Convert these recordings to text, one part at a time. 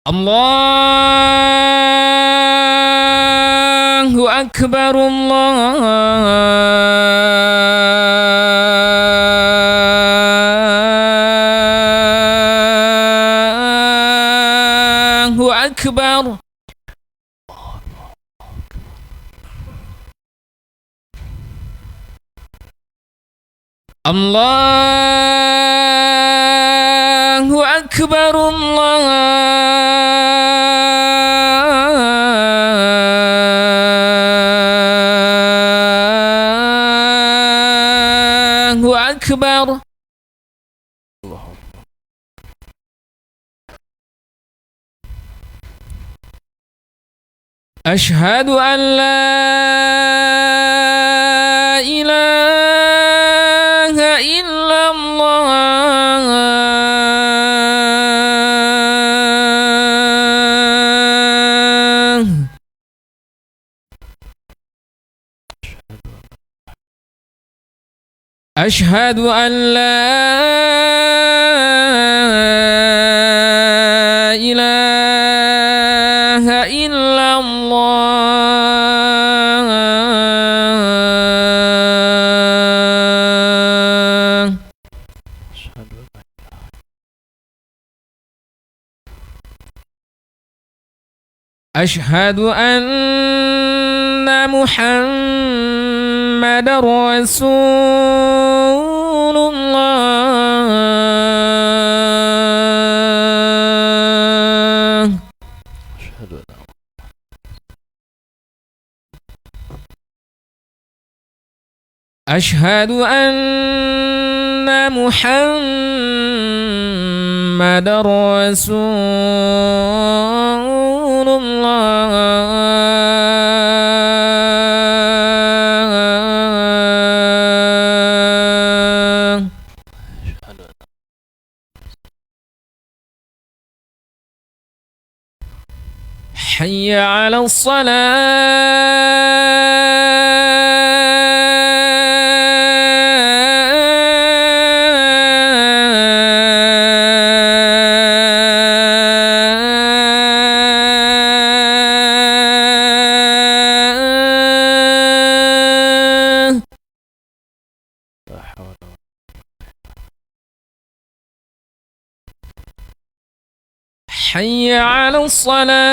Allahu Akbar, Allahu Akbar. Allahu Akbar, Allahu Akbar. Asyhadu an la ilaha illallah. Asyhadu an la ilaha illallah. Asyhadu anna Muhammadar Rasulullah. Asyhadu anna Muhammadar Rasulullah. Hayya 'alal salah. Hayya 'alal salah.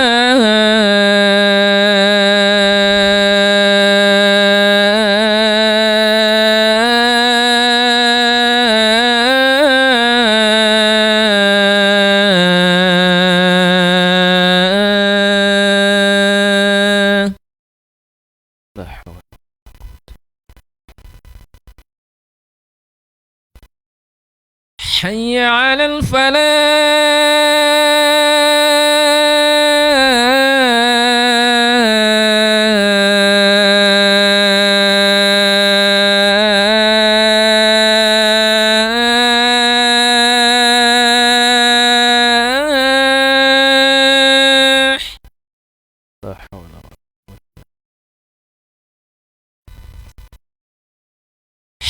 Hayya 'alal falah.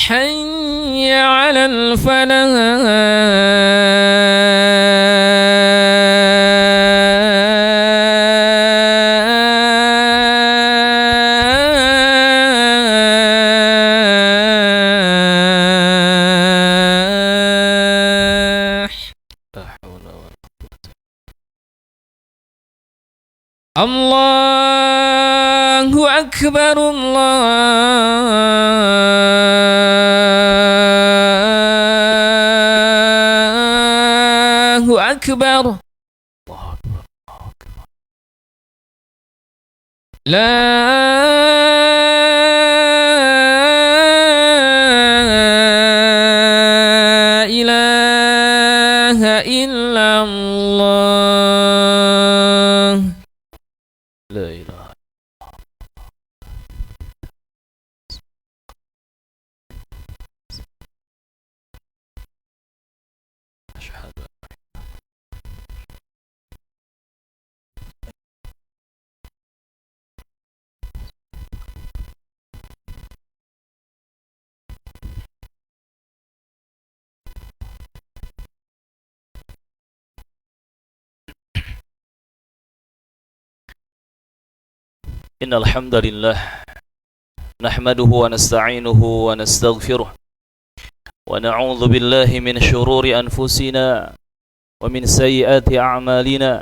حي على الفلاح. الله أكبر، الله أكبر. لا إله إلا الله. لا إله. إن الحمد لله نحمده ونستعينه ونستغفره ونعوذ بالله من شرور أنفسنا ومن سيئات أعمالنا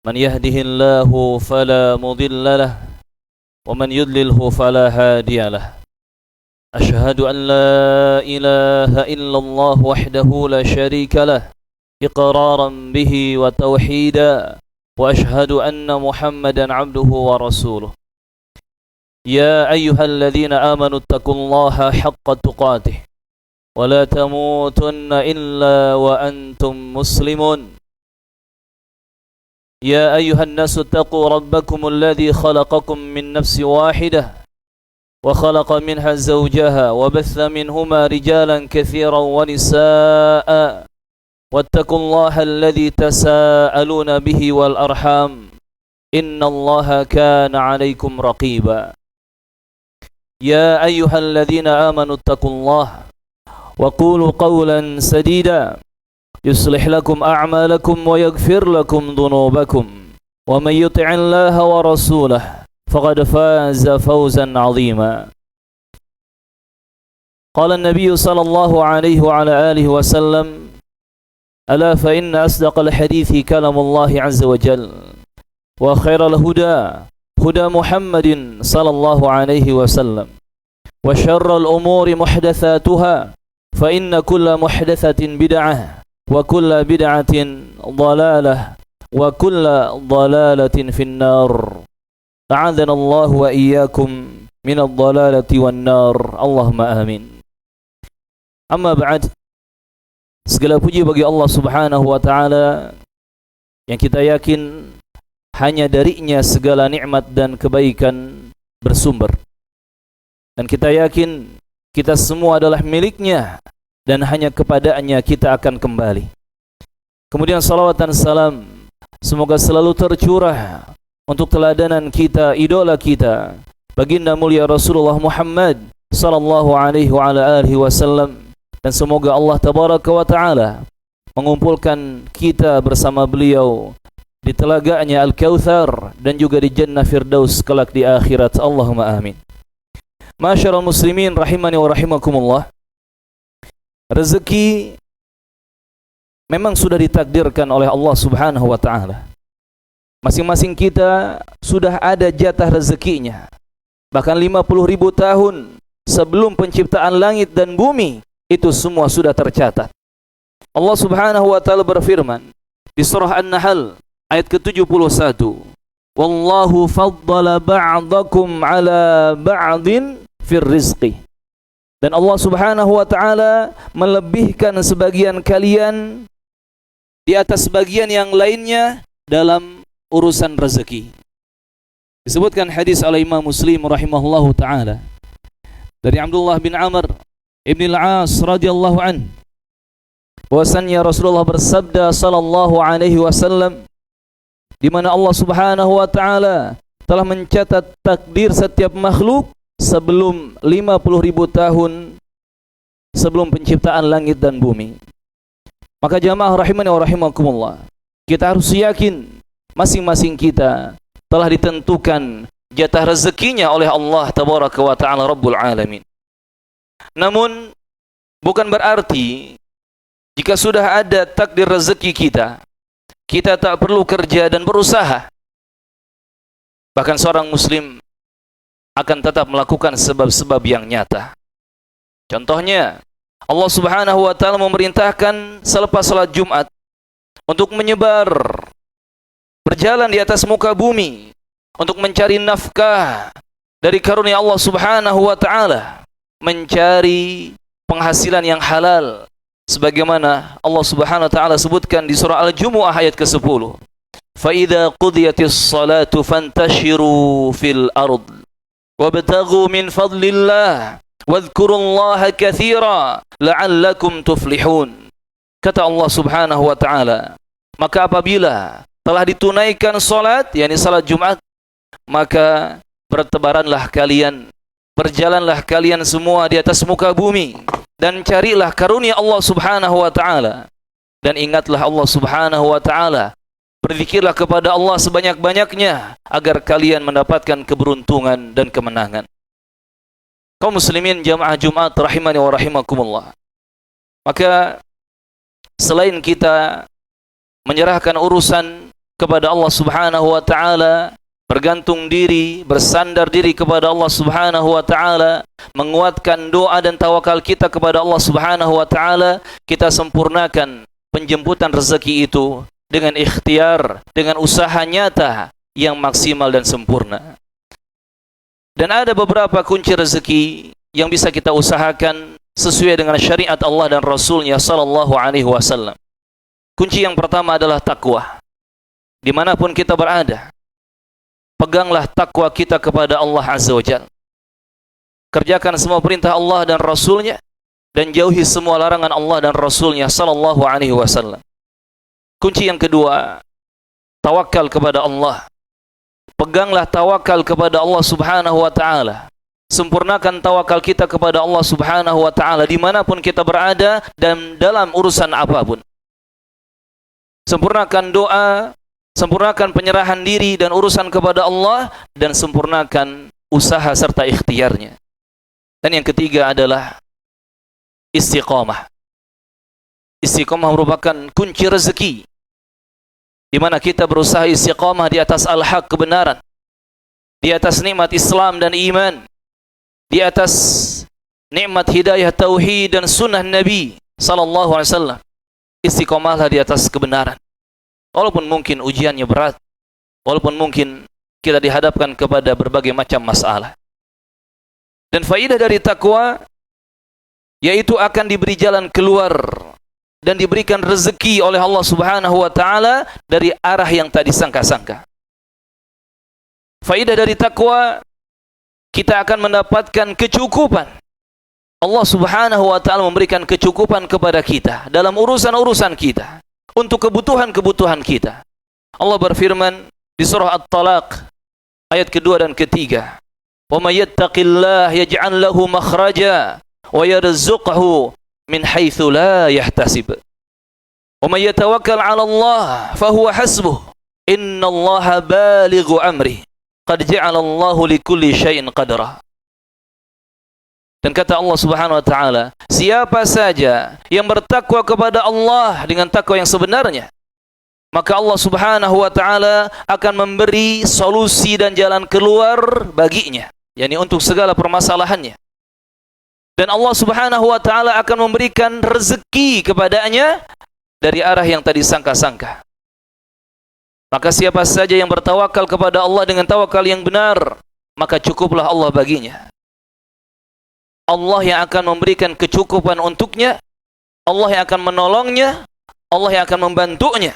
من يهده الله فلا مضل له ومن يضلله فلا هادي له أشهد أن لا إله إلا الله وحده لا شريك له إقرارا به وتوحيدا وأشهد أن محمدا عبده ورسوله يا أيها الذين آمنوا اتقوا الله حق تقاته ولا تموتن إلا وأنتم مسلمون يا أيها الناس اتقوا ربكم الذي خلقكم من نفس واحدة وخلق منها زوجها وبث منهما رجالا كثيرا ونساء واتقوا الله الذي تساءلون به والأرحام إن الله كان عليكم رقيبا يا أيها الذين آمنوا اتقوا الله وقولوا قولا سديدا يصلح لكم أعمالكم ويغفر لكم ذنوبكم ومن يطع الله ورسوله فقد فاز فوزا عظيما قال النبي صلى الله عليه وعلى آله وسلم ألا فإن أصدق الحديث كلام الله عز وجل وخير الهدى هدى محمد صلى الله عليه وسلم وشر الأمور محدثاتها فإن كل محدثة بدعة وكل بدعة ضلالة وكل ضلالة في النار أعاذنا الله وإياكم من الضلالة والنار اللهم آمين أما بعد segala puji bagi Allah Subhanahu wa taala yang kita yakin hanya darinya segala nikmat dan kebaikan bersumber. Dan kita yakin kita semua adalah miliknya dan hanya kepadanya kita akan kembali. Kemudian salawat dan salam semoga selalu tercurah untuk teladanan kita, idola kita, baginda mulia Rasulullah Muhammad sallallahu alaihi wa ala alihi wasallam. Dan semoga Allah tabaraka wa ta'ala mengumpulkan kita bersama beliau di telaganya Al-Kautsar dan juga di Jannah Firdaus kelak di akhirat. Allahumma amin. Masyarul muslimin rahimani wa rahimakumullah. Rezeki memang sudah ditakdirkan oleh Allah Subhanahu wa ta'ala. Masing-masing kita sudah ada jatah rezekinya. Bahkan 50.000 tahun sebelum penciptaan langit dan bumi, itu semua sudah tercatat. Allah Subhanahu wa taala berfirman di surah An-Nahl ayat ke-71, "Wallahu faddala ba'dakum 'ala ba'din fir rizqi." Dan Allah Subhanahu wa taala melebihkan sebagian kalian di atas sebagian yang lainnya dalam urusan rezeki. Disebutkan hadis oleh Imam Muslim rahimahullahu taala dari Abdullah bin Amr Ibn al-As radhiyallahu an, bahwasannya Rasulullah bersabda sallallahu alaihi wasallam, di mana Allah Subhanahu wa taala telah mencatat takdir setiap makhluk sebelum 50.000 tahun sebelum penciptaan langit dan bumi. Maka jamaah rahimani wa rahimakumullah, kita harus yakin masing-masing kita telah ditentukan jatah rezekinya oleh Allah tabaraka wa taala Rabbul alamin. Namun bukan berarti jika sudah ada takdir rezeki kita, kita tak perlu kerja dan berusaha. Bahkan seorang muslim akan tetap melakukan sebab-sebab yang nyata. Contohnya, Allah Subhanahu wa taala memerintahkan selepas salat Jumat untuk menyebar, berjalan di atas muka bumi untuk mencari nafkah dari karunia Allah Subhanahu wa taala, mencari penghasilan yang halal sebagaimana Allah Subhanahu wa taala sebutkan di surah Al-Jumu'ah ayat ke-10. Fa idza qudiyatis salatu fantashiru fil ard wabtaghu min fadlillah wadhkurullaha katsira la'allakum tuflihun. Kata Allah Subhanahu wa taala, maka apabila telah ditunaikan salat, yakni salat Jumat, maka bertebaranlah kalian, berjalanlah kalian semua di atas muka bumi dan carilah karunia Allah Subhanahu wa taala, dan ingatlah Allah Subhanahu wa taala Berzikirlah kepada Allah sebanyak-banyaknya agar kalian mendapatkan keberuntungan dan kemenangan. Kaum muslimin jamaah Jumat rahimani wa rahimakumullah. Maka selain kita menyerahkan urusan kepada Allah Subhanahu wa taala, bergantung diri, bersandar diri kepada Allah Subhanahu wa taala, menguatkan doa dan tawakal kita kepada Allah Subhanahu wa taala, kita sempurnakan penjemputan rezeki itu dengan ikhtiar, dengan usaha nyata yang maksimal dan sempurna. Dan ada beberapa kunci rezeki yang bisa kita usahakan sesuai dengan syariat Allah dan Rasulnya sallallahu alaihi wasallam. Kunci yang pertama adalah takwa. Dimanapun kita berada, peganglah takwa kita kepada Allah Azza wa Jalla. Kerjakan semua perintah Allah dan Rasulnya, dan jauhi semua larangan Allah dan Rasulnya sallallahu alaihi wasallam. Kunci yang kedua, tawakal kepada Allah. Peganglah tawakal kepada Allah Subhanahu wa ta'ala. Sempurnakan tawakal kita kepada Allah Subhanahu wa ta'ala dimanapun kita berada dan dalam urusan apapun. Sempurnakan doa, sempurnakan penyerahan diri dan urusan kepada Allah, dan sempurnakan usaha serta ikhtiarnya. Dan yang ketiga adalah istiqamah. Istiqamah merupakan kunci rezeki, di mana kita berusaha istiqamah di atas al-haq, kebenaran, di atas nikmat Islam dan iman, di atas nikmat hidayah tauhid dan sunnah Nabi sallallahu alaihi wasallam. Istiqamahlah di atas kebenaran. Walaupun mungkin ujiannya berat, walaupun mungkin kita dihadapkan kepada berbagai macam masalah. Dan faidah dari takwa yaitu akan diberi jalan keluar dan diberikan rezeki oleh Allah Subhanahu wa taala dari arah yang tak disangka-sangka. Faidah dari takwa, kita akan mendapatkan kecukupan. Allah Subhanahu wa taala memberikan kecukupan kepada kita dalam urusan-urusan kita, untuk kebutuhan-kebutuhan kita. Allah berfirman di surah At-Talaq ayat kedua dan ketiga, "Wa may yattaqillah yaj'al lahu makhraja wa yarzuqhu min haitsu la yahtasib. Wa may yatawakkal 'ala Allah fa huwa hasbuh. Innallaha balighu amri. Qad ja'ala Allahu likulli syai'in qadra." Dan kata Allah Subhanahu wa taala, siapa saja yang bertakwa kepada Allah dengan takwa yang sebenarnya, maka Allah Subhanahu wa taala akan memberi solusi dan jalan keluar baginya, yakni untuk segala permasalahannya. Dan Allah Subhanahu wa taala akan memberikan rezeki kepadanya dari arah yang tadi sangka-sangka. Maka siapa saja yang bertawakal kepada Allah dengan tawakal yang benar, maka cukuplah Allah baginya. Allah yang akan memberikan kecukupan untuknya, Allah yang akan menolongnya, Allah yang akan membantunya.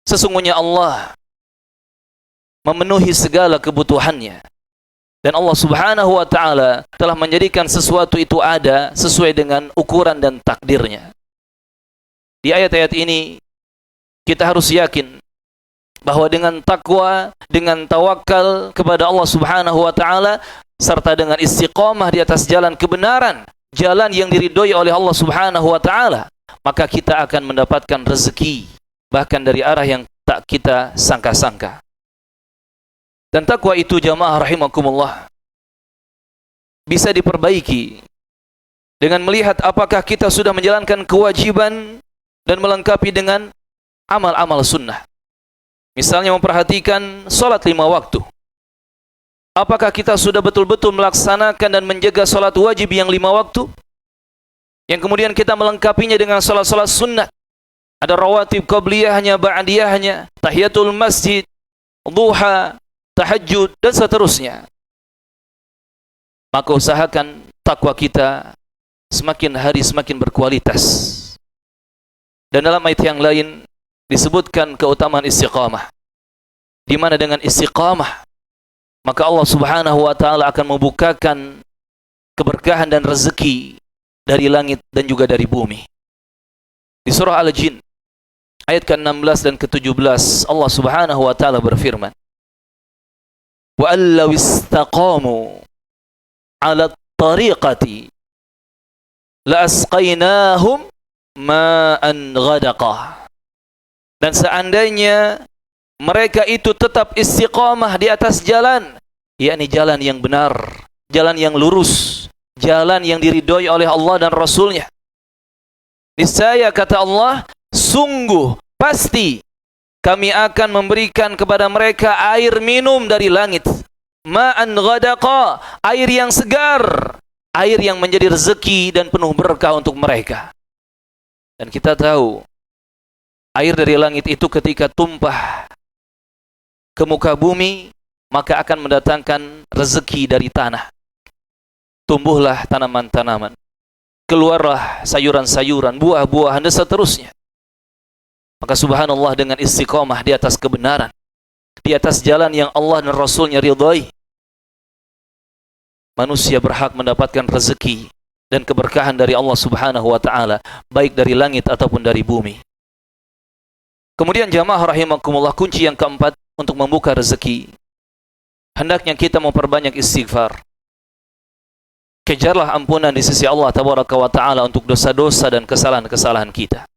Sesungguhnya Allah memenuhi segala kebutuhannya. Dan Allah Subhanahu wa ta'ala telah menjadikan sesuatu itu ada sesuai dengan ukuran dan takdirnya. Di ayat-ayat ini kita harus yakin bahwa dengan takwa, dengan tawakal kepada Allah Subhanahu wa ta'ala, serta dengan istiqamah di atas jalan kebenaran, jalan yang diridhoi oleh Allah Subhanahu wa ta'ala, maka kita akan mendapatkan rezeki bahkan dari arah yang tak kita sangka-sangka. Dan takwa itu jamaah rahimakumullah bisa diperbaiki dengan melihat apakah kita sudah menjalankan kewajiban dan melengkapi dengan amal-amal sunnah. Misalnya memperhatikan salat 5 waktu. Apakah kita sudah betul-betul melaksanakan dan menjaga salat wajib yang 5 waktu? Yang kemudian kita melengkapinya dengan salat-salat sunnah. Ada rawatib qabliyahnya, ba'diyahnya, tahiyatul masjid, duha, tahajud, dan seterusnya. Maka usahakan takwa kita semakin hari semakin berkualitas. Dan dalam ayat yang lain disebutkan keutamaan istiqamah, di mana dengan istiqamah maka Allah Subhanahu wa ta'ala akan membukakan keberkahan dan rezeki dari langit dan juga dari bumi. Di surah Al-Jin ayat ke-16 dan ke-17 Allah Subhanahu wa ta'ala berfirman, "Wa allaw istaqamu 'ala at-tariqati la asqainahum ma'an ghadaqa." Dan seandainya mereka itu tetap istiqamah di atas jalan, yakni jalan yang benar, jalan yang lurus, jalan yang diridhoi oleh Allah dan Rasulnya. Niscaya kata Allah, sungguh pasti kami akan memberikan kepada mereka air minum dari langit, ma'an ghadaqa, air yang segar, air yang menjadi rezeki dan penuh berkah untuk mereka. Dan kita tahu, air dari langit itu ketika tumpah ke muka bumi, maka akan mendatangkan rezeki dari tanah. Tumbuhlah tanaman-tanaman, keluarlah sayuran-sayuran, buah-buahan, dan seterusnya. Maka subhanallah, dengan istiqamah di atas kebenaran, di atas jalan yang Allah dan Rasulnya ridhai, manusia berhak mendapatkan rezeki dan keberkahan dari Allah subhanahu wa ta'ala, baik dari langit ataupun dari bumi. Kemudian jamaah rahimakumullah, kunci yang keempat untuk membuka rezeki, hendaknya kita memperbanyak istighfar. Kejarlah ampunan di sisi Allah tabaraka wa ta'ala untuk dosa-dosa dan kesalahan-kesalahan kita.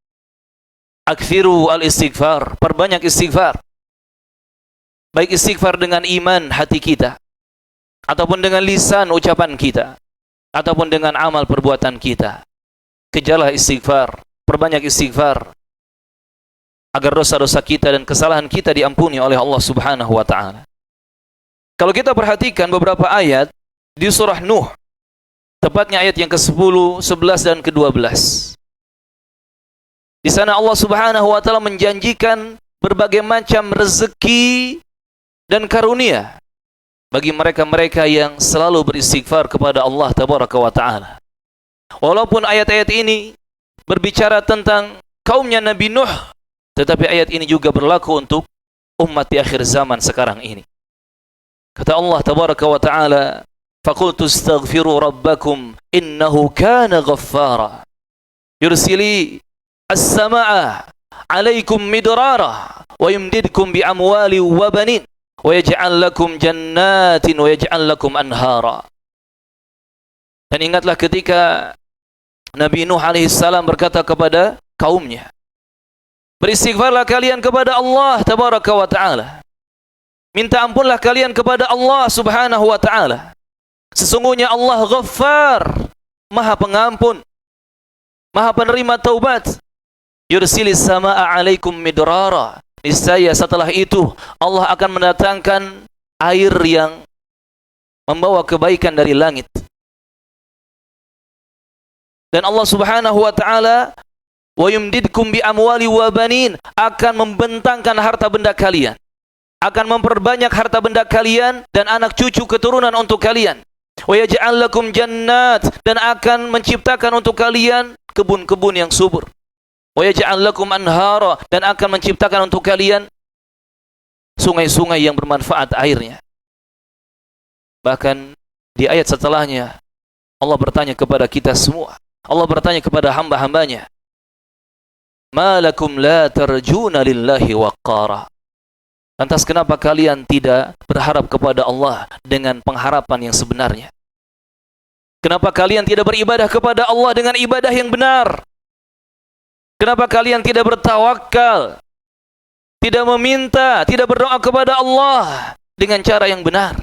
Akthiru al-istighfar, perbanyak istighfar. Baik istighfar dengan iman hati kita, ataupun dengan lisan ucapan kita, ataupun dengan amal perbuatan kita. Kejarlah istighfar, perbanyak istighfar, agar dosa-dosa kita dan kesalahan kita diampuni oleh Allah subhanahu wa ta'ala. Kalau kita perhatikan beberapa ayat di surah Nuh, tepatnya ayat yang ke-10, 11, dan ke-12. Di sana Allah subhanahu wa ta'ala menjanjikan berbagai macam rezeki dan karunia bagi mereka-mereka yang selalu beristighfar kepada Allah tabaraka wa ta'ala. Walaupun ayat-ayat ini berbicara tentang kaumnya Nabi Nuh, tetapi ayat ini juga berlaku untuk umat di akhir zaman sekarang ini. Kata Allah tabaraka wa ta'ala, فَقُلْتُ اسْتَغْفِرُوا رَبَّكُمْ إِنَّهُ كَانَ غَفَّارًا يُرْسِلِ السَّمَاءَ عَلَيْكُمْ مِدْرَارًا وَيُمْدِدْكُمْ بِأَمْوَالٍ وَبَنِينَ وَيَجْعَلْ لَكُمْ جَنَّاتٍ وَيَجْعَلْ لَكُمْ أَنْهَارًا. Dan ingatlah ketika Nabi Nuh alaihissalam berkata kepada kaumnya, beristighfarlah kalian kepada Allah tabaraka wa ta'ala, minta ampunlah kalian kepada Allah subhanahu wa ta'ala. Sesungguhnya Allah Ghaffar, Maha Pengampun, Maha Penerima Taubat. Yursilis samaa alaikum midrara, niscaya setelah itu Allah akan mendatangkan air yang membawa kebaikan dari langit. Dan Allah subhanahu wa ta'ala, wa yumdidkum bi amwali wa banin, akan membentangkan harta benda kalian, akan memperbanyak harta benda kalian dan anak cucu keturunan untuk kalian. Wa yaj'al lakum jannat, dan akan menciptakan untuk kalian kebun-kebun yang subur. Wa yaj'al lakum anhara, dan akan menciptakan untuk kalian sungai-sungai yang bermanfaat airnya. Bahkan di ayat setelahnya Allah bertanya kepada kita semua, Allah bertanya kepada hamba-hambanya, ma lakum la tarjuna lillahi waqqara. Lantas kenapa kalian tidak berharap kepada Allah dengan pengharapan yang sebenarnya? Kenapa kalian tidak beribadah kepada Allah dengan ibadah yang benar? Kenapa kalian tidak bertawakal, tidak meminta, tidak berdoa kepada Allah dengan cara yang benar?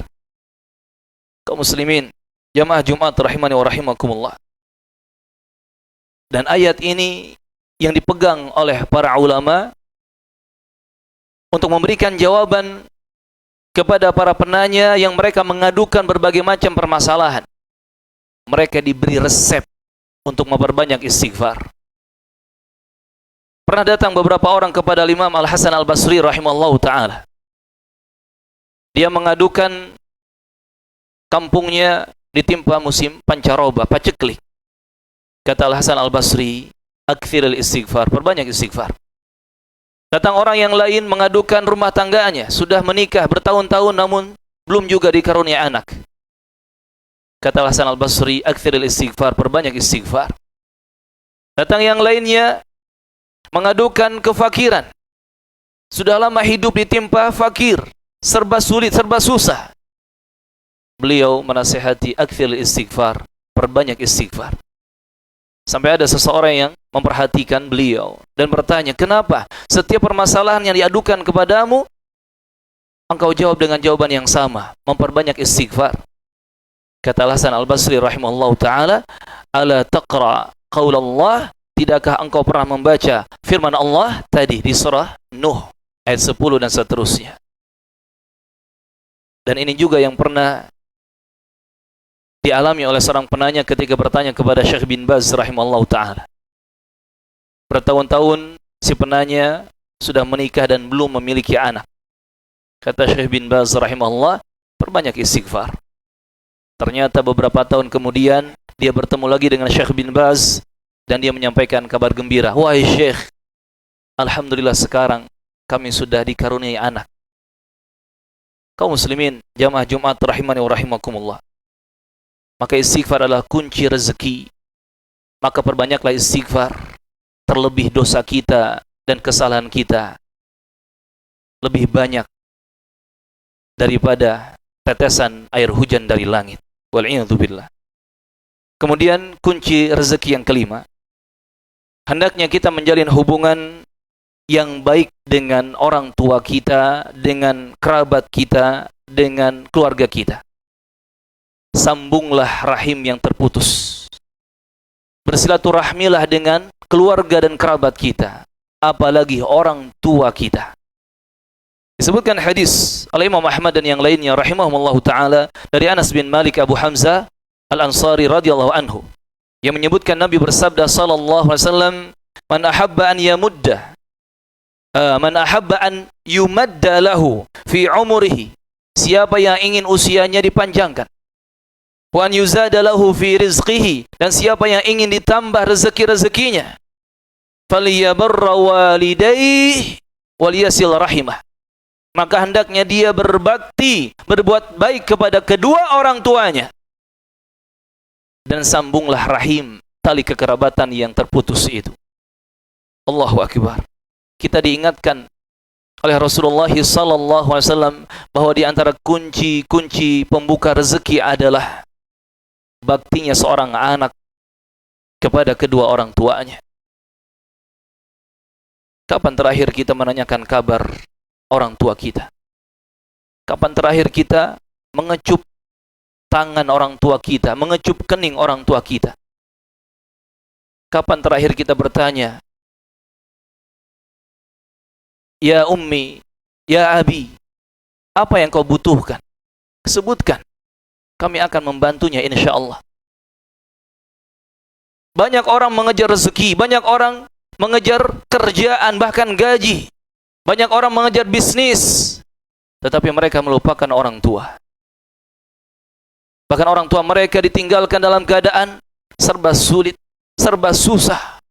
Kaum muslimin, jamaah Jumat rahimani wa rahimakumullah. Dan ayat ini yang dipegang oleh para ulama untuk memberikan jawaban kepada para penanya yang mereka mengadukan berbagai macam permasalahan. Mereka diberi resep untuk memperbanyak istighfar. Pernah datang beberapa orang kepada Imam Al-Hasan Al-Basri rahimallahu ta'ala. Dia mengadukan kampungnya ditimpa musim pancaroba, paceklik. Kata Al-Hasan Al-Basri, akthiril istighfar, perbanyak istighfar. Datang orang yang lain mengadukan rumah tangganya, sudah menikah bertahun-tahun namun belum juga dikarunia anak. Kata Hasan Al-Basri, akthiril istighfar, perbanyak istighfar. Datang yang lainnya mengadukan kefakiran. Sudah lama hidup ditimpa fakir, serba sulit, serba susah. Beliau menasihati, akthiril istighfar, perbanyak istighfar. Sampai ada seseorang yang memperhatikan beliau dan bertanya, kenapa setiap permasalahan yang diadukan kepadamu Engkau jawab dengan jawaban yang sama, memperbanyak istighfar. Kata Hasan Al-Basri rahimahullahu taala, "Ala taqra qaulallah?" Tidakkah engkau pernah membaca firman Allah tadi di surah Nuh ayat 10 dan seterusnya. Dan ini juga yang pernah dialami oleh seorang penanya ketika bertanya kepada Syekh bin Baz rahimahullahu taala. Bertahun-tahun si penanya sudah menikah dan belum memiliki anak. Kata Syekh bin Baz rahimahullah, perbanyak istighfar. Ternyata beberapa tahun kemudian dia bertemu lagi dengan Syekh bin Baz dan dia menyampaikan kabar gembira. Wahai Syekh, alhamdulillah sekarang kami sudah dikaruniai anak. Kaum muslimin, jamaah Jumat rahimani wa rahimakumullah. Maka istighfar adalah kunci rezeki. Maka perbanyaklah istighfar. Terlebih dosa kita dan kesalahan kita lebih banyak daripada tetesan air hujan dari langit. Wal'iyadzubillah. Kemudian kunci rezeki yang kelima, hendaknya kita menjalin hubungan yang baik dengan orang tua kita, dengan kerabat kita, dengan keluarga kita. Sambunglah rahim yang terputus. Bersilaturahmilah dengan keluarga dan kerabat kita, apalagi orang tua kita. Disebutkan hadis oleh Imam Ahmad dan yang lainnya rahimahumullahu taala dari Anas bin Malik Abu Hamzah Al-Ansari radhiyallahu anhu yang menyebutkan Nabi bersabda sallallahu alaihi wasallam, "Man ahabba an yamudda man ahabba an yumadda lahu fi umrihi." Siapa yang ingin usianya dipanjangkan, wa an yuzada lahu fi rizqihi, dan siapa yang ingin ditambah rezeki-rezekinya, falyabarra walidayhi waliyasil rahimah, maka hendaknya dia berbakti, berbuat baik kepada kedua orang tuanya, dan sambunglah rahim, tali kekerabatan yang terputus itu. Allahu Akbar. Kita diingatkan oleh Rasulullah sallallahu alaihi wasallam bahwa di antara kunci-kunci pembuka rezeki adalah baktinya seorang anak kepada kedua orang tuanya. Kapan terakhir kita menanyakan kabar orang tua kita? Kapan terakhir kita mengecup tangan orang tua kita, mengecup kening orang tua kita? Kapan terakhir kita bertanya, ya ummi, ya abi, apa yang kau butuhkan? Sebutkan, kami akan membantunya insyaallah. Banyak orang mengejar rezeki, banyak orang mengejar kerjaan, bahkan gaji. Banyak orang mengejar bisnis, tetapi mereka melupakan orang tua. Bahkan orang tua mereka ditinggalkan dalam keadaan serba sulit, serba susah.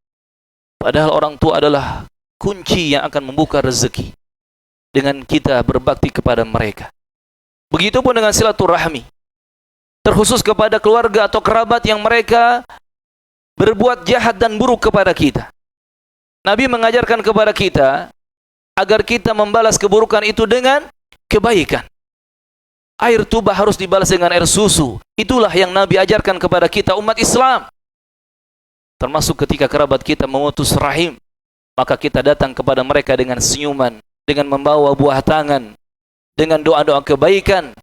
Padahal orang tua adalah kunci yang akan membuka rezeki dengan kita berbakti kepada mereka. Begitupun dengan silaturahmi, terkhusus kepada keluarga atau kerabat yang mereka berbuat jahat dan buruk kepada kita. Nabi mengajarkan kepada kita agar kita membalas keburukan itu dengan kebaikan. Air tuba harus dibalas dengan air susu. Itulah yang Nabi ajarkan kepada kita umat Islam. Termasuk ketika kerabat kita memutus rahim, maka kita datang kepada mereka dengan senyuman, dengan membawa buah tangan, dengan doa-doa kebaikan.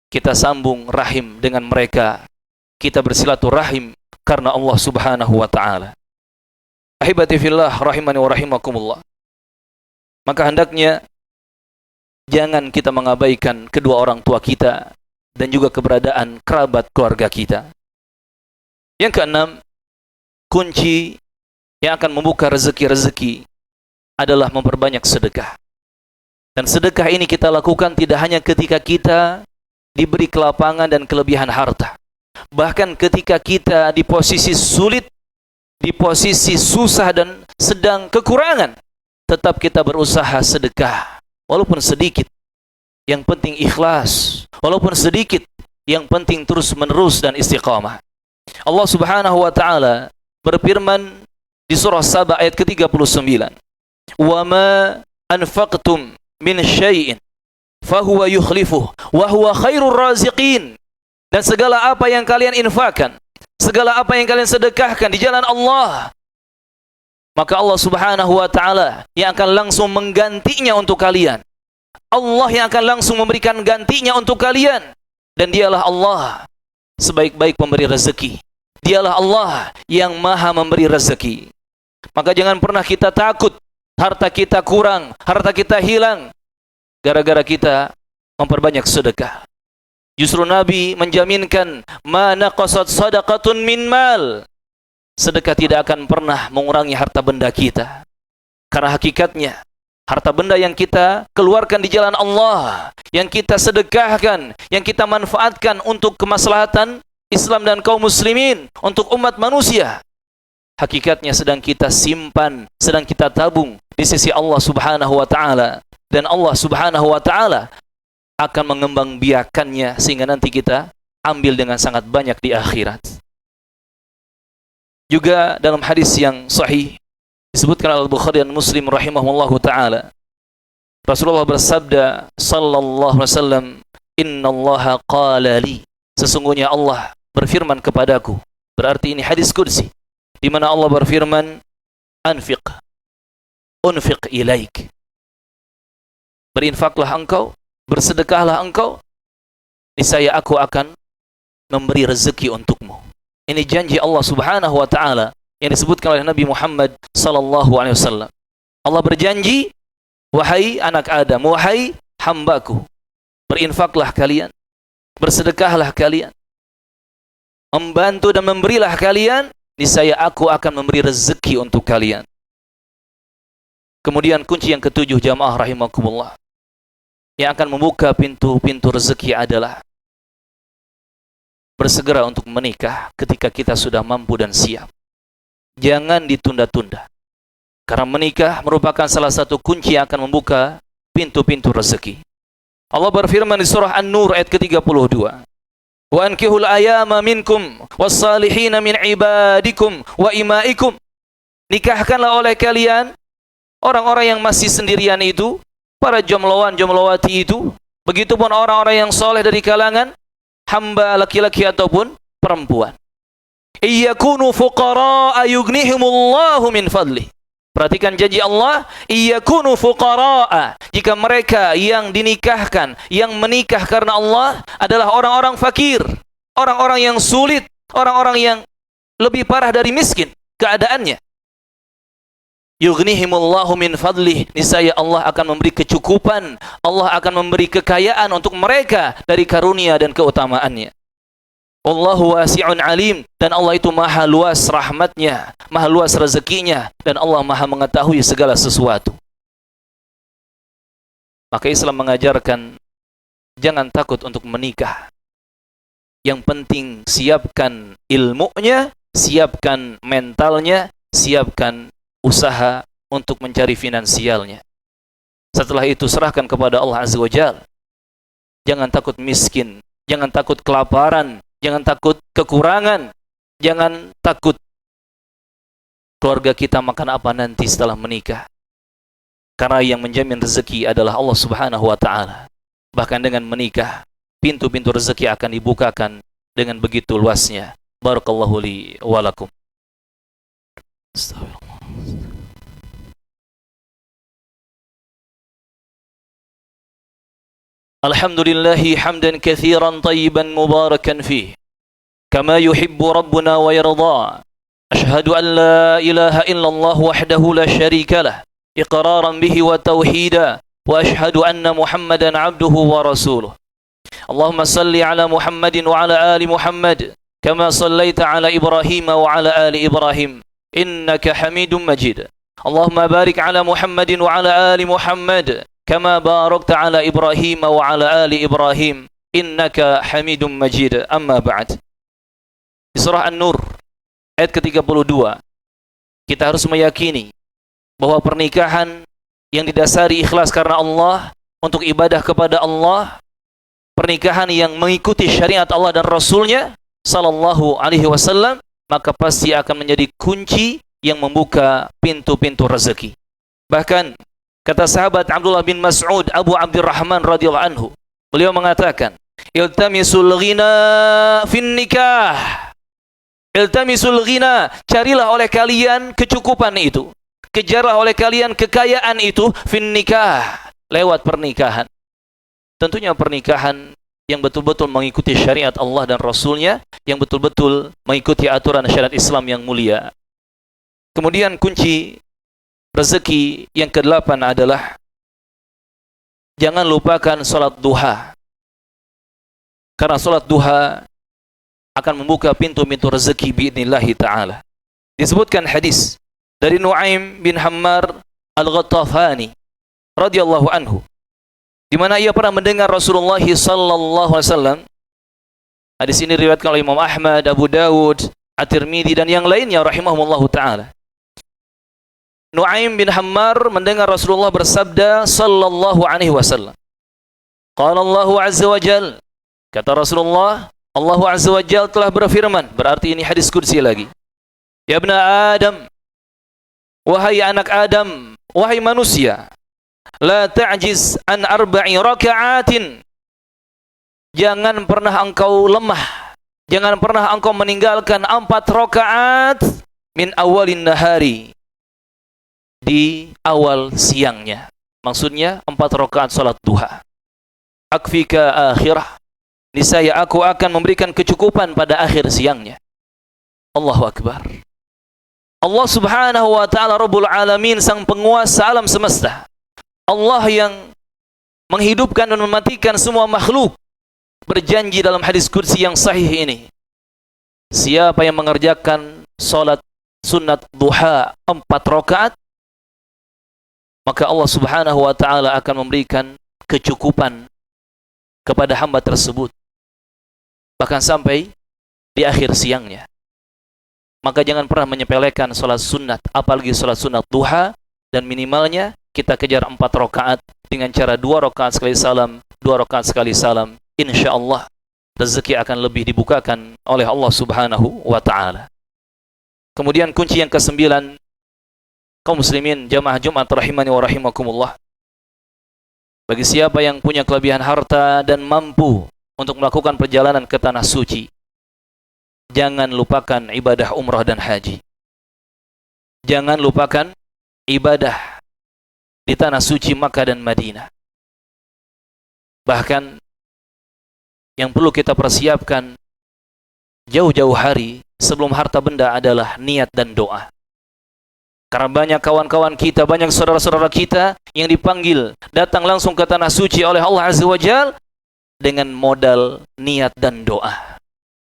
Kita sambung rahim dengan mereka. Kita bersilaturahim karena Allah Subhanahu wa taala. Ahibati fillah rahimani wa rahimakumullah. Maka hendaknya jangan kita mengabaikan kedua orang tua kita dan juga keberadaan kerabat keluarga kita. Yang keenam, kunci yang akan membuka rezeki-rezeki adalah memperbanyak sedekah. Dan sedekah ini kita lakukan tidak hanya ketika kita diberi kelapangan dan kelebihan harta. Bahkan ketika kita di posisi sulit, di posisi susah dan sedang kekurangan, tetap kita berusaha sedekah. Walaupun sedikit, yang penting ikhlas. Walaupun sedikit, yang penting terus menerus dan istiqamah. Allah Subhanahu wa taala berfirman di surah Saba ayat ke-39, "Wa ma anfaqtum min syai'in fahuwa yukhlifuh wa huwa khairur raziqin." Dan segala apa yang kalian infakkan, segala apa yang kalian sedekahkan di jalan Allah, maka Allah Subhanahu wa taala yang akan langsung menggantinya untuk kalian. Allah yang akan langsung memberikan gantinya untuk kalian. Dan dialah Allah sebaik-baik pemberi rezeki. Dialah Allah yang maha memberi rezeki. Maka jangan pernah kita takut harta kita kurang, harta kita hilang gara-gara kita memperbanyak sedekah. Justru Nabi menjaminkan, ma naqasat sadaqatun min mal. Sedekah tidak akan pernah mengurangi harta benda kita. Karena hakikatnya harta benda yang kita keluarkan di jalan Allah, yang kita sedekahkan, yang kita manfaatkan untuk kemaslahatan Islam dan kaum muslimin, untuk umat manusia, hakikatnya sedang kita simpan, sedang kita tabung di sisi Allah Subhanahu wa taala, dan Allah Subhanahu wa taala akan mengembangbiakannya sehingga nanti kita ambil dengan sangat banyak di akhirat. Juga dalam hadis yang sahih disebutkan oleh Al-Bukhari dan Muslim rahimahullahu taala, Rasulullah bersabda sallallahu alaihi wasallam, innallaha qala li, sesungguhnya Allah berfirman kepadaku. Berarti ini hadis qudsi di mana Allah berfirman, anfiq ilaik, berinfaklah engkau, bersedekahlah engkau, niscaya aku akan memberi rezeki untukmu. Ini janji Allah Subhanahu wa taala yang disebutkan oleh Nabi Muhammad sallallahu alaihi wasallam. Allah berjanji, wahai anak Adam, wahai hambaku, berinfaklah kalian, bersedekahlah kalian, membantu dan memberilah kalian, niscaya aku akan memberi rezeki untuk kalian. Kemudian kunci yang ketujuh, jamaah rahimakumullah, yang akan membuka pintu-pintu rezeki adalah bersegera untuk menikah ketika kita sudah mampu dan siap. Jangan ditunda-tunda. Karena menikah merupakan salah satu kunci yang akan membuka pintu-pintu rezeki. Allah berfirman di surah An-Nur ayat ke-32. Wa ankihul ayama minkum wassalihina min ibadikum wa imaikum. Nikahkanlah oleh kalian orang-orang yang masih sendirian itu, para jombloan-jomblowati itu, begitupun orang-orang yang soleh dari kalangan hamba laki-laki ataupun perempuan. Iyakunu fuqara'a yughnihimullahu min fadlih. Perhatikan janji Allah, iyakunu fuqara'a, jika mereka yang dinikahkan, yang menikah karena Allah adalah orang-orang fakir, orang-orang yang sulit, orang-orang yang lebih parah dari miskin keadaannya. Yughnihimullahu min fadlih, niscaya Allah akan memberi kecukupan, Allah akan memberi kekayaan untuk mereka dari karunia dan keutamaannya. Allahu wasi'un alim, dan Allah itu maha luas rahmatnya, maha luas rezekinya, dan Allah maha mengetahui segala sesuatu. Maka Islam mengajarkan jangan takut untuk menikah. Yang penting siapkan ilmunya, siapkan mentalnya, siapkan usaha untuk mencari finansialnya. Setelah itu serahkan kepada Allah Azza wa Jalla. Jangan takut miskin, jangan takut kelaparan, jangan takut kekurangan, jangan takut keluarga kita makan apa nanti setelah menikah. Karena yang menjamin rezeki adalah Allah Subhanahu wa taala. Bahkan dengan menikah, pintu-pintu rezeki akan dibukakan dengan begitu luasnya. Barakallahu li wa lakum. Astagfirullah. Alhamdulillahi hamdan katsiran tayyiban mubarakan fih kama yuhibbu rabbuna wa yarda. Ashhadu an la ilaha illallah wahdahu la syarika lah iqraran bihi wa tauhida, wa ashhadu anna Muhammadan abduhu wa rasuluh. Allahumma salli ala Muhammadin wa ala ali Muhammad kama sallaita ala Ibrahim wa ala ali Ibrahim innaka Hamidum Majid. Allahumma barik ala Muhammadin wa ala ali Muhammad kama barakta ala Ibrahim wa ala ali Ibrahim innaka Hamidum Majid. Amma ba'd. Di surah An-Nur ayat ke-32 kita harus meyakini bahwa pernikahan yang didasari ikhlas karena Allah, untuk ibadah kepada Allah, pernikahan yang mengikuti syariat Allah dan Rasulnya sallallahu alaihi wasallam, maka pasti akan menjadi kunci yang membuka pintu-pintu rezeki. Bahkan kata sahabat Abdullah bin Mas'ud Abu Abdurrahman radhiyallahu anhu, beliau mengatakan, iltamisul ghina fin nikah. Iltamisul ghina, carilah oleh kalian kecukupan itu, kejarlah oleh kalian kekayaan itu fin nikah, lewat pernikahan. tentunya pernikahan yang betul-betul mengikuti syariat Allah dan Rasulnya, yang betul-betul mengikuti aturan syariat Islam yang mulia. Kemudian kunci rezeki yang ke-8 adalah jangan lupakan salat duha. Karena salat duha akan membuka pintu-pintu rezeki biidnillahi ta'ala. Disebutkan hadis dari Nu'aim bin Hammar Al-Ghattafani radhiyallahu anhu, di mana ia pernah mendengar Rasulullah sallallahu alaihi wasallam. Hadis ini diriwayatkan oleh Imam Ahmad, Abu Dawud, At-Tirmidzi dan yang lainnya rahimahumullahu taala. Nu'aim bin Hammar mendengar Rasulullah bersabda sallallahu alaihi wasallam. Qala Allahu azza wa jalla, kata Rasulullah, Allah azza wa jalla telah berfirman, berarti ini hadis qudsi lagi. Ya ibna Adam, wahai anak Adam, wahai manusia, la ta'jiz an arba'i raka'atin. Jangan pernah engkau lemah, jangan pernah engkau meninggalkan 4 rakaat min awalin nahari, di awal siangnya. Maksudnya 4 rakaat salat duha. Akfika akhirah, niscaya aku akan memberikan kecukupan pada akhir siangnya. Allahu Akbar. Allah subhanahu wa ta'ala Rabbul Alamin, sang penguasa alam semesta. Allah yang menghidupkan dan mematikan semua makhluk, berjanji dalam hadis qudsi yang sahih ini, siapa yang mengerjakan salat sunat duha 4 rakaat, maka Allah subhanahu wa ta'ala akan memberikan kecukupan kepada hamba tersebut, bahkan sampai di akhir siangnya. Maka jangan pernah menyepelekan salat sunat, apalagi salat sunat duha, dan minimalnya kita kejar 4 rakaat dengan cara 2 rakaat sekali salam, 2 rakaat sekali salam. Insyaallah rezeki akan lebih dibukakan oleh Allah subhanahu wa ta'ala. Kemudian kunci yang ke-9, kaum muslimin jamaah Jumat rahimani wa rahimakumullah, bagi siapa yang punya kelebihan harta dan mampu untuk melakukan perjalanan ke tanah suci, jangan lupakan ibadah umrah dan haji. Jangan lupakan ibadah di tanah suci Makkah dan Madinah. Bahkan yang perlu kita persiapkan jauh-jauh hari sebelum harta benda adalah niat dan doa. Karena banyak kawan-kawan kita, banyak saudara-saudara kita yang dipanggil datang langsung ke tanah suci oleh Allah Azza wa Jalla dengan modal niat dan doa.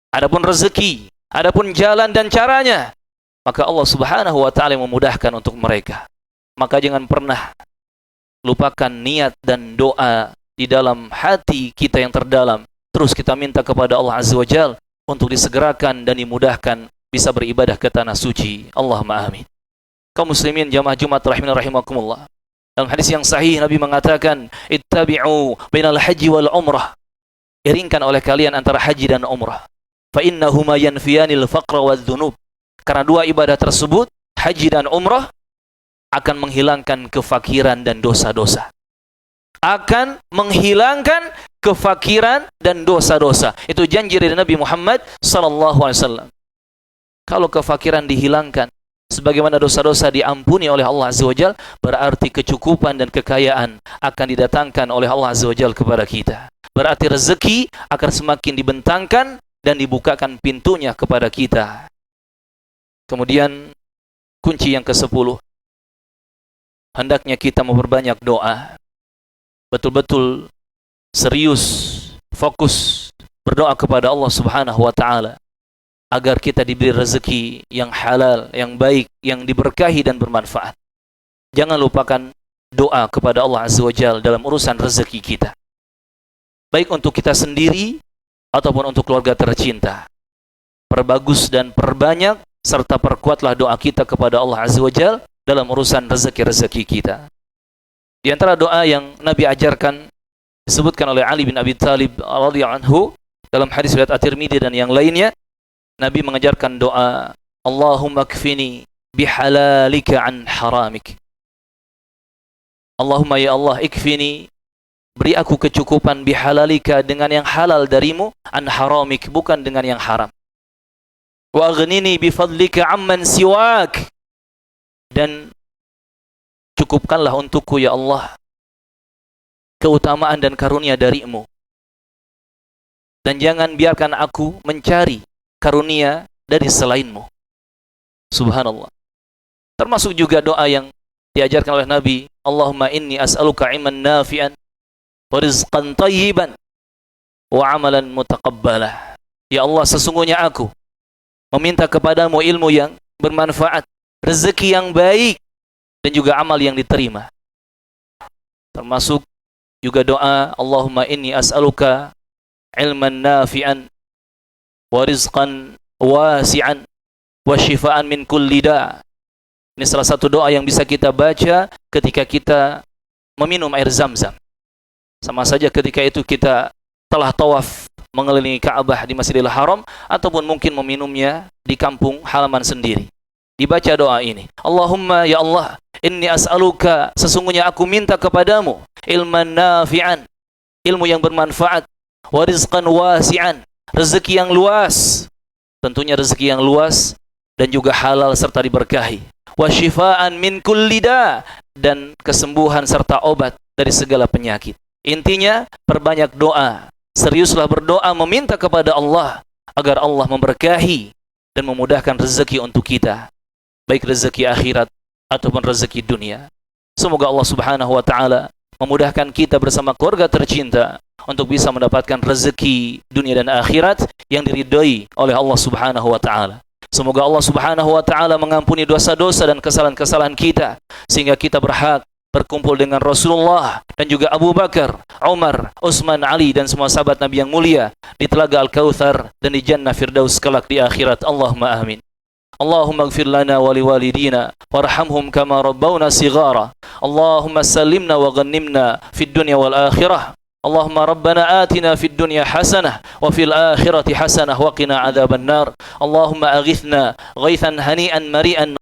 Adapun rezeki, adapun jalan dan caranya, maka Allah subhanahu wa ta'ala memudahkan untuk mereka. Maka jangan pernah lupakan niat dan doa di dalam hati kita yang terdalam. Terus kita minta kepada Allah Azza wa Jalla untuk disegerakan dan dimudahkan bisa beribadah ke tanah suci. Allahumma amin. Kaum muslimin jamaah Jumat rahimani rahimakumullah, dalam hadis yang sahih Nabi mengatakan, ittabi'u bainal haji wal umrah. Iringkan oleh kalian antara haji dan umrah. Fa innahuma yanfiyanil faqra wadz-dzunub. Karena 2 ibadah tersebut, haji dan umrah, akan menghilangkan kefakiran dan dosa-dosa. Akan menghilangkan kefakiran dan dosa-dosa. Itu janji dari Nabi Muhammad sallallahu alaihi wasallam. Kalau kefakiran dihilangkan, sebagaimana dosa-dosa diampuni oleh Allah Azza wa Jalla, berarti kecukupan dan kekayaan akan didatangkan oleh Allah Azza wa Jalla kepada kita. Berarti rezeki akan semakin dibentangkan dan dibukakan pintunya kepada kita. Kemudian kunci yang ke-10, hendaknya kita memperbanyak doa. Betul-betul serius, fokus berdoa kepada Allah subhanahu wa ta'ala agar kita diberi rezeki yang halal, yang baik, yang diberkahi dan bermanfaat. Jangan lupakan doa kepada Allah Azza wa Jalla dalam urusan rezeki kita, baik untuk kita sendiri ataupun untuk keluarga tercinta. Perbagus dan perbanyak serta perkuatlah doa kita kepada Allah Azza wa Jalla dalam urusan rezeki-rezeki kita. Di antara doa yang Nabi ajarkan disebutkan oleh Ali bin Abi Thalib radhiyallahu anhu dalam hadis riwayat At-Tirmidzi dan yang lainnya, Nabi mengajarkan doa, Allahumma kfini bihalalika an haramik. Allahumma ya Allah, ikfini, beri aku kecukupan bihalalika, dengan yang halal darimu, an haramik, bukan dengan yang haram. Wa aghnini bifadlika amman siwak, dan cukupkanlah untukku ya Allah keutamaan dan karunia darimu. Dan jangan biarkan aku mencari karunia dari selainmu. Subhanallah. Termasuk juga doa yang diajarkan oleh Nabi, Allahumma inni as'aluka ilman nafi'an wa rizqan tayyiban wa amalan mutaqabbalah. Ya Allah, sesungguhnya aku meminta kepadamu ilmu yang bermanfaat, rezeki yang baik, dan juga amal yang diterima. Termasuk juga doa, Allahumma inni as'aluka ilman nafi'an wa rizqan wasi'an wa shifaan min kulli da'. Ini salah satu doa yang bisa kita baca ketika kita meminum air Zam-Zam. Sama saja ketika itu kita telah tawaf mengelilingi Ka'bah di Masjidil Haram, ataupun mungkin meminumnya di kampung halaman sendiri. Dibaca doa ini, Allahumma ya Allah, inni as'aluka, sesungguhnya aku minta kepadamu ilman nafi'an, ilmu yang bermanfaat, wa rizqan wasi'an, rezeki yang luas, tentunya rezeki yang luas dan juga halal serta diberkahi, wa shifaan min kulli da, dan kesembuhan serta obat dari segala penyakit. Intinya, perbanyak doa, seriuslah berdoa meminta kepada Allah agar Allah memberkahi dan memudahkan rezeki untuk kita, baik rezeki akhirat ataupun rezeki dunia. Semoga Allah Subhanahu wa taala memudahkan kita bersama keluarga tercinta untuk bisa mendapatkan rezeki dunia dan akhirat yang diridhai oleh Allah Subhanahu wa taala. Semoga Allah Subhanahu wa taala mengampuni dosa-dosa dan kesalahan-kesalahan kita sehingga kita berhak berkumpul dengan Rasulullah dan juga Abu Bakar, Umar, Utsman, Ali dan semua sahabat Nabi yang mulia di Telaga Al-Kautsar dan di Jannah Firdaus kelak di akhirat. Allahumma amin. Allahumma ighfir lana wa liwalidina warhamhum kama rabbawna shighara. Allahumma sallimna wa ghanimna fid dunya wal akhirah. Allahumma rabbana atina fid dunya hasanah wa fil akhirati hasanah wa qina adzaban nar. Allahumma aghithna ghaithan hani'an mari'an